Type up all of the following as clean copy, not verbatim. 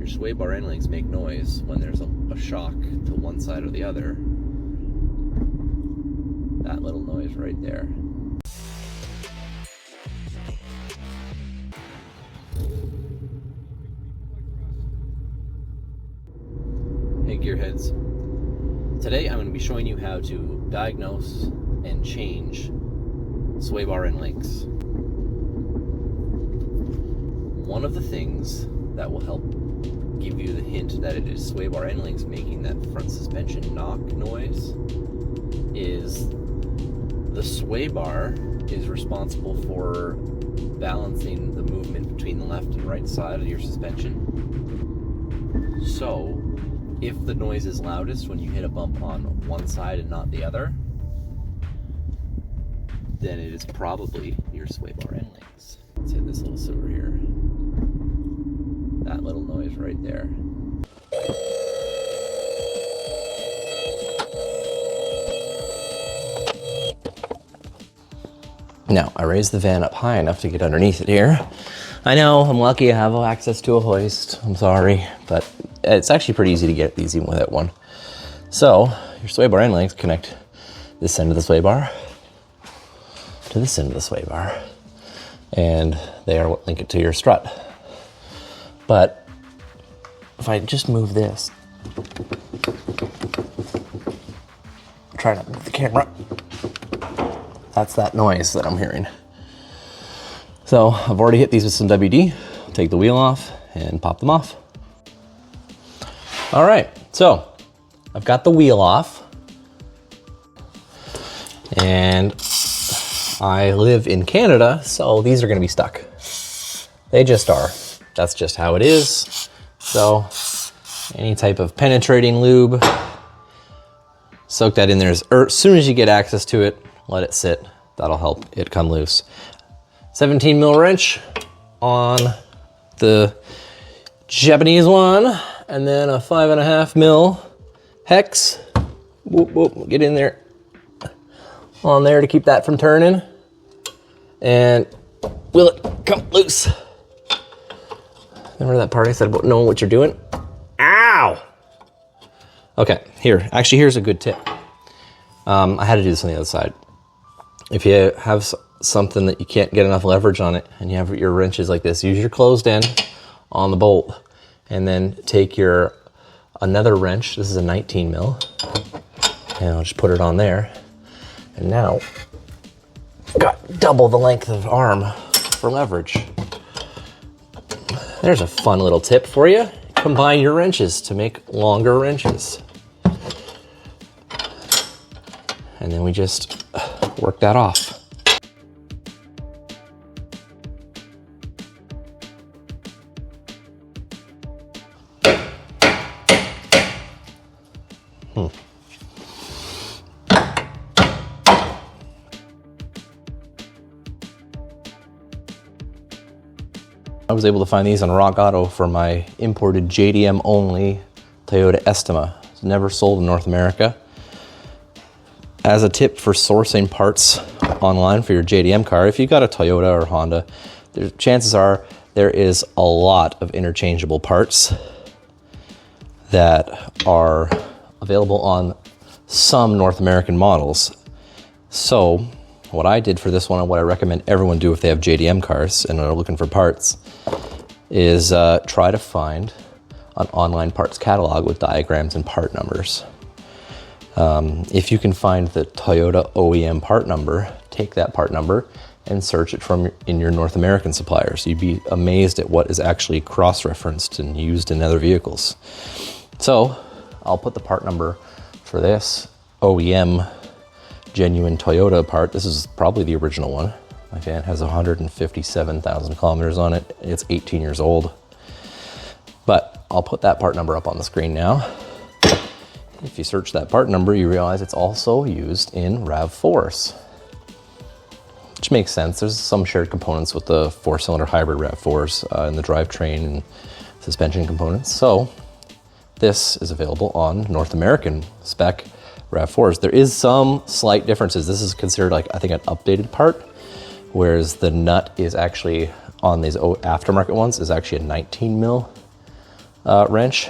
your sway bar end links make noise when there's a shock to one side or the other. That little noise right there. Hey gearheads, today I'm going to be showing you how to diagnose and change sway bar end links. One of the things that will help give you the hint that it is sway bar end links making that front suspension knock noise is the sway bar is responsible for balancing the movement between the left and right side of your suspension. So if the noise is loudest when you hit a bump on one side and not the other, then it is probably your sway bar end links. Let's hit this little silver here. That little noise right there. Now, I raised the van up high enough to get underneath it here. I know, I'm lucky I have access to a hoist. I'm sorry, but it's actually pretty easy to get these even without one. So, your sway bar end links connect this end of the sway bar to this end of the sway bar. And they are what link it to your strut. But if I just move this, try not to move the camera, that's that noise that I'm hearing. So I've already hit these with some WD. Take the wheel off and pop them off. All right, so I've got the wheel off and I live in Canada, so these are gonna be stuck. They just are. That's just how it is. So any type of penetrating lube, soak that in there as soon as you get access to it, let it sit. That'll help it come loose. 17 mil wrench on the Japanese one, and then a 5.5 mil hex. Whoop, whoop, get in there on there to keep that from turning. And will it come loose? Remember that part I said about knowing what you're doing? Ow! Okay, here's a good tip. I had to do this on the other side. If you have something that you can't get enough leverage on it and you have your wrenches like this, use your closed end on the bolt and then take another wrench. This is a 19 mil. And I'll just put it on there. And now, I've got double the length of arm for leverage. There's a fun little tip for you. Combine your wrenches to make longer wrenches. And then we just work that off. I was able to find these on Rock Auto for my imported JDM only Toyota Estima. It's never sold in North America. As a tip for sourcing parts online for your JDM car, if you've got a Toyota or Honda, chances are there is a lot of interchangeable parts that are available on some North American models. So what I did for this one, and what I recommend everyone do if they have JDM cars and are looking for parts, is try to find an online parts catalog with diagrams and part numbers. If you can find the Toyota OEM part number, take that part number and search it in your North American suppliers. You'd be amazed at what is actually cross-referenced and used in other vehicles. So I'll put the part number for this OEM genuine Toyota part. This is probably the original one. My van has 157,000 kilometers on it. It's 18 years old. But I'll put that part number up on the screen now. If you search that part number, you realize it's also used in RAV4s, which makes sense. There's some shared components with the 4-cylinder hybrid RAV4s in the drivetrain and suspension components. So this is available on North American spec RAV4s. There is some slight differences. This is considered like, I think, an updated part, whereas the nut is actually on these aftermarket ones is actually a 19 mil wrench,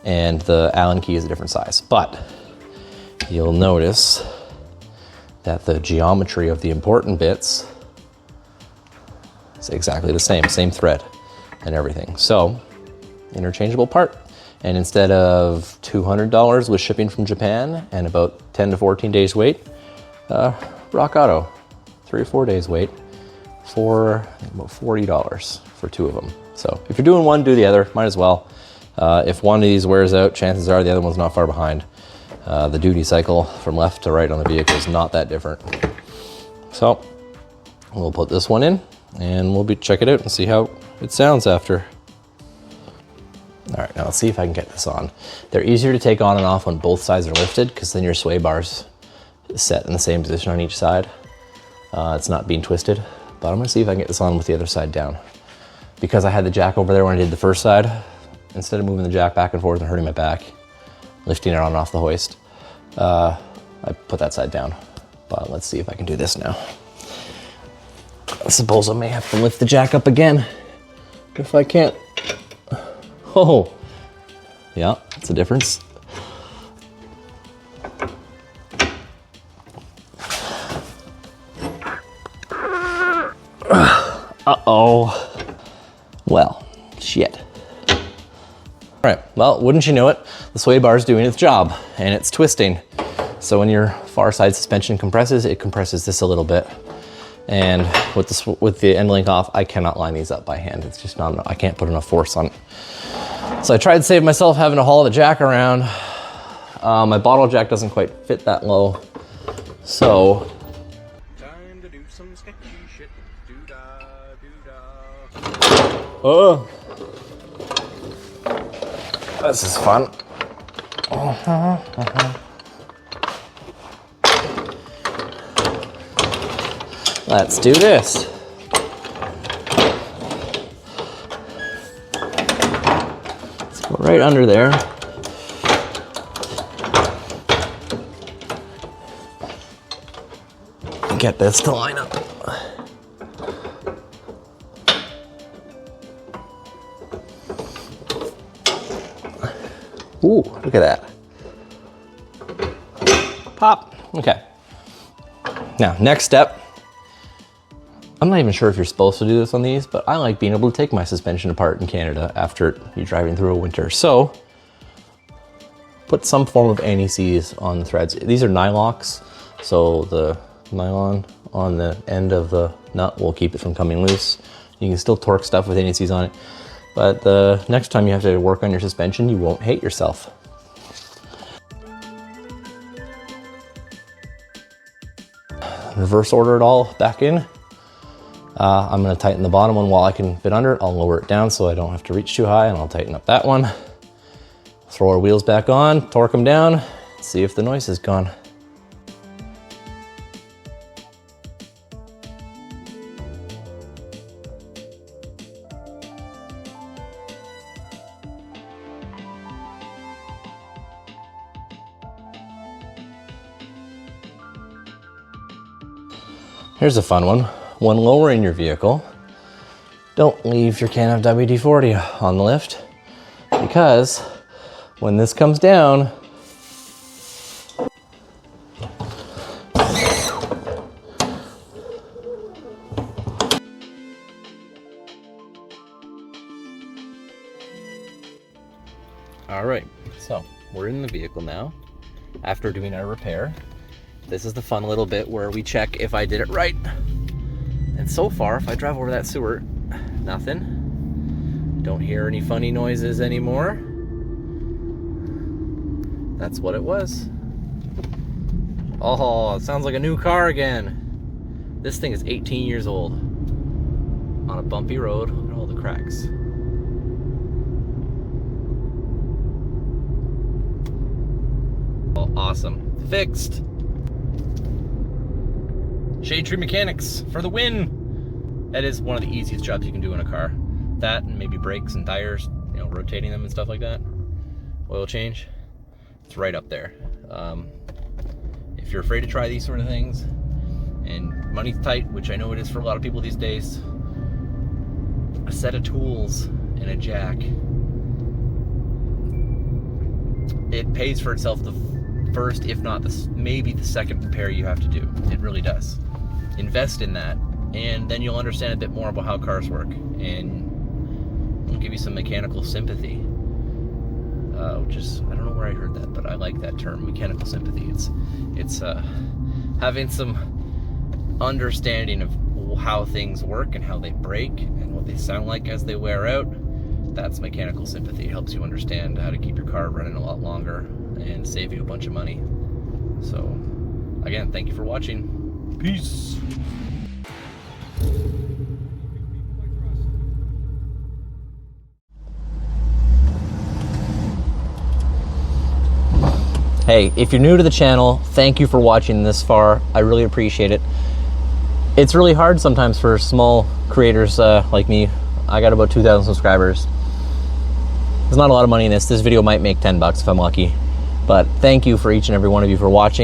and the Allen key is a different size. But you'll notice that the geometry of the important bits is exactly the same thread and everything. So, interchangeable part. And instead of $200 with shipping from Japan and about 10 to 14 days wait, Rock Auto, 3 or 4 days wait for about $40 for 2 of them. So if you're doing one, do the other, might as well. If one of these wears out, chances are the other one's not far behind. The duty cycle from left to right on the vehicle is not that different. So we'll put this one in and we'll check it out and see how it sounds after. All right, now let's see if I can get this on. They're easier to take on and off when both sides are lifted, because then your sway bar's set in the same position on each side. It's not being twisted, but I'm gonna see if I can get this on with the other side down. Because I had the jack over there when I did the first side, instead of moving the jack back and forth and hurting my back, lifting it on and off the hoist, I put that side down. But let's see if I can do this now. I suppose I may have to lift the jack up again if I can't. Oh, yeah, that's a difference. Uh-oh. Well, shit. All right, well, wouldn't you know it, the sway bar is doing its job, and it's twisting. So when your far side suspension compresses, it compresses this a little bit. And with the end link off, I cannot line these up by hand. It's just not enough. I can't put enough force on it. So I tried to save myself having to haul the jack around. My bottle jack doesn't quite fit that low. So. Time to do some sketchy shit. Oh. This is fun. Let's do this. Let's go right under there. And get this to line up. Ooh, look at that. Pop. Okay. Now, next step. I'm not even sure if you're supposed to do this on these, but I like being able to take my suspension apart in Canada after you're driving through a winter. So, put some form of anti-seize on the threads. These are nylocks, so the nylon on the end of the nut will keep it from coming loose. You can still torque stuff with anti-seize on it, but the next time you have to work on your suspension, you won't hate yourself. Reverse order it all back in. I'm gonna tighten the bottom one while I can fit under it. I'll lower it down so I don't have to reach too high, and I'll tighten up that one. Throw our wheels back on, torque them down, see if the noise is gone. Here's a fun one. When lowering your vehicle, don't leave your can of WD-40 on the lift, because when this comes down, all right, so we're in the vehicle now after doing our repair. This is the fun little bit where we check if I did it right. And so far, if I drive over that sewer, nothing. Don't hear any funny noises anymore. That's what it was. Oh, it sounds like a new car again. This thing is 18 years old. On a bumpy road, look at all the cracks. Oh, awesome. Fixed. Shade tree mechanics for the win. That is one of the easiest jobs you can do in a car. That and maybe brakes and tires, you know, rotating them and stuff like that. Oil change, it's right up there. If you're afraid to try these sort of things and money's tight, which I know it is for a lot of people these days, a set of tools and a jack it pays for itself the first, if not maybe the second repair you have to do. It really does. Invest in that, and then you'll understand a bit more about how cars work, and it'll give you some mechanical sympathy, which is, I don't know where I heard that, but I like that term, mechanical sympathy. It's having some understanding of how things work and how they break and what they sound like as they wear out. That's mechanical sympathy. It helps you understand how to keep your car running a lot longer and save you a bunch of money. So, again, thank you for watching. Peace. Hey, if you're new to the channel, thank you for watching this far. I really appreciate it. It's really hard sometimes for small creators like me. I got about 2,000 subscribers. There's not a lot of money in this. This video might make $10 if I'm lucky. But thank you for each and every one of you for watching.